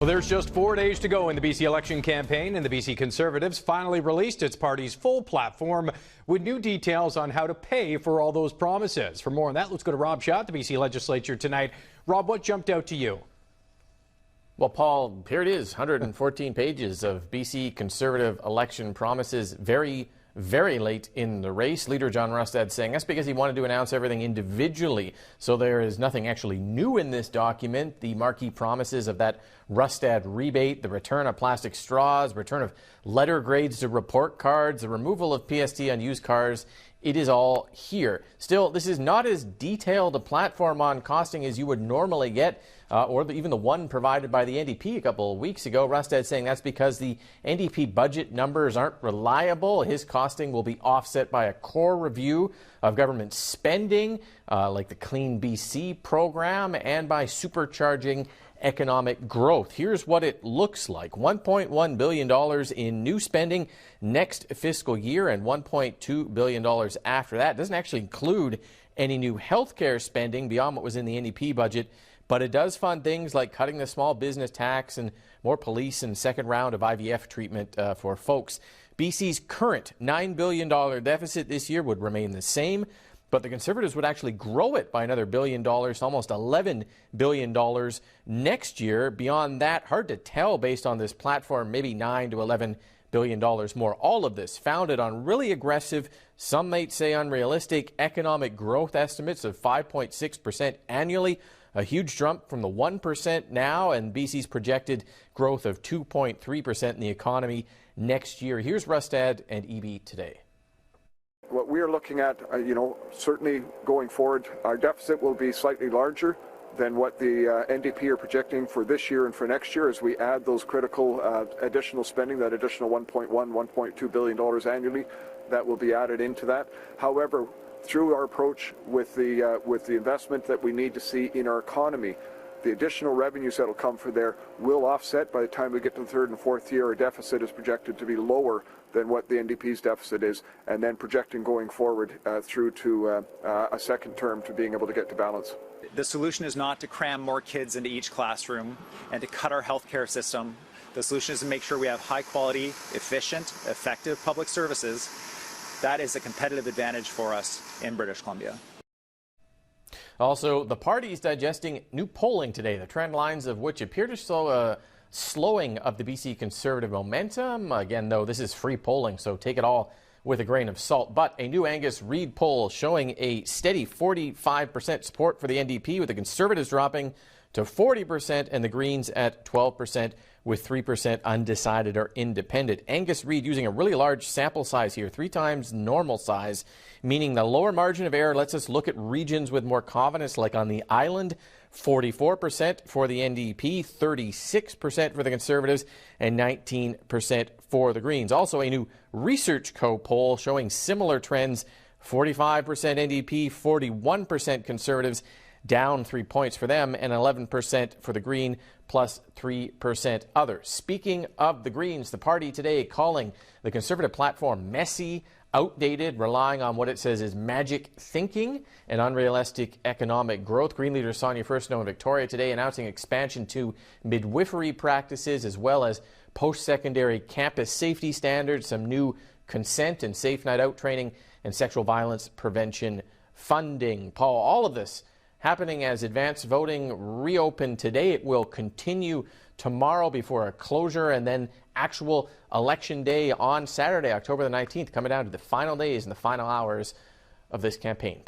Well, there's just 4 days to go in the BC election campaign, and the BC Conservatives finally released its party's full platform with new details on how to pay for all those promises. For more on that, let's go to Rob Shaw at the BC Legislature tonight. Rob, what jumped out to you? Well, Paul, here it is, 114 pages of BC Conservative election promises, very late in the race. Leader John Rustad saying that's because he wanted to announce everything individually. So there is nothing actually new in this document. The marquee promises of that Rustad rebate, the return of plastic straws, return of letter grades to report cards, the removal of PST on used cars. It is all here. Still, this is not as detailed a platform on costing as you would normally get, or even the one provided by the NDP a couple of weeks ago. Rustad saying that's because the NDP budget numbers aren't reliable. His costing will be offset by a core review of government spending, like the Clean BC program, and by supercharging economic growth. Here's what it looks like. $1.1 billion in new spending next fiscal year and $1.2 billion after that. It doesn't actually include any new healthcare spending beyond what was in the NDP budget, but it does fund things like cutting the small business tax and more police and second round of IVF treatment for folks. BC's current $9 billion deficit this year would remain the same, but the Conservatives would actually grow it by another $1 billion, almost $11 billion next year. Beyond that, hard to tell based on this platform, maybe $9 to $11 billion more. All of this founded on really aggressive, some might say unrealistic, economic growth estimates of 5.6% annually. A huge jump from the 1% now, and BC's projected growth of 2.3% in the economy next year. Here's Rustad and EB today. What we are looking at, certainly going forward, our deficit will be slightly larger than what the NDP are projecting for this year and for next year as we add those critical additional spending, that additional $1.2 billion annually that will be added into that. However, through our approach with the investment that we need to see in our economy, the additional revenues that will come from there will offset. By the time we get to the third and fourth year, our deficit is projected to be lower than what the NDP's deficit is, and then projecting going forward through to a second term to being able to get to balance. The solution is not to cram more kids into each classroom and to cut our healthcare system. The solution is to make sure we have high quality, efficient, effective public services. That is a competitive advantage for us in British Columbia. Also, the party is digesting new polling today, the trend lines of which appear to show a slowing of the BC Conservative momentum. Again, though, this is free polling, so take it all with a grain of salt. But a new Angus Reid poll showing a steady 45% support for the NDP, with the Conservatives dropping to 40% and the Greens at 12%, with 3% undecided or independent. Angus Reid using a really large sample size here, 3 times normal size, meaning the lower margin of error lets us look at regions with more confidence, like on the island. 44% for the NDP, 36% for the Conservatives, and 19% for the Greens. Also, a new Research Co poll showing similar trends, 45% NDP, 41% Conservatives, down 3 points for them, and 11% for the Green, plus 3% others. Speaking of the Greens, the party today calling the Conservative platform messy, outdated, relying on what it says is magic thinking and unrealistic economic growth. Green leader Sonia Furstenau in Victoria today announcing expansion to midwifery practices, as well as post-secondary campus safety standards, some new consent and safe night out training, and sexual violence prevention funding. Paul, all of this happening as advanced voting reopened today. It will continue tomorrow before a closure, and then actual election day on Saturday, October the 19th, coming down to the final days and the final hours of this campaign.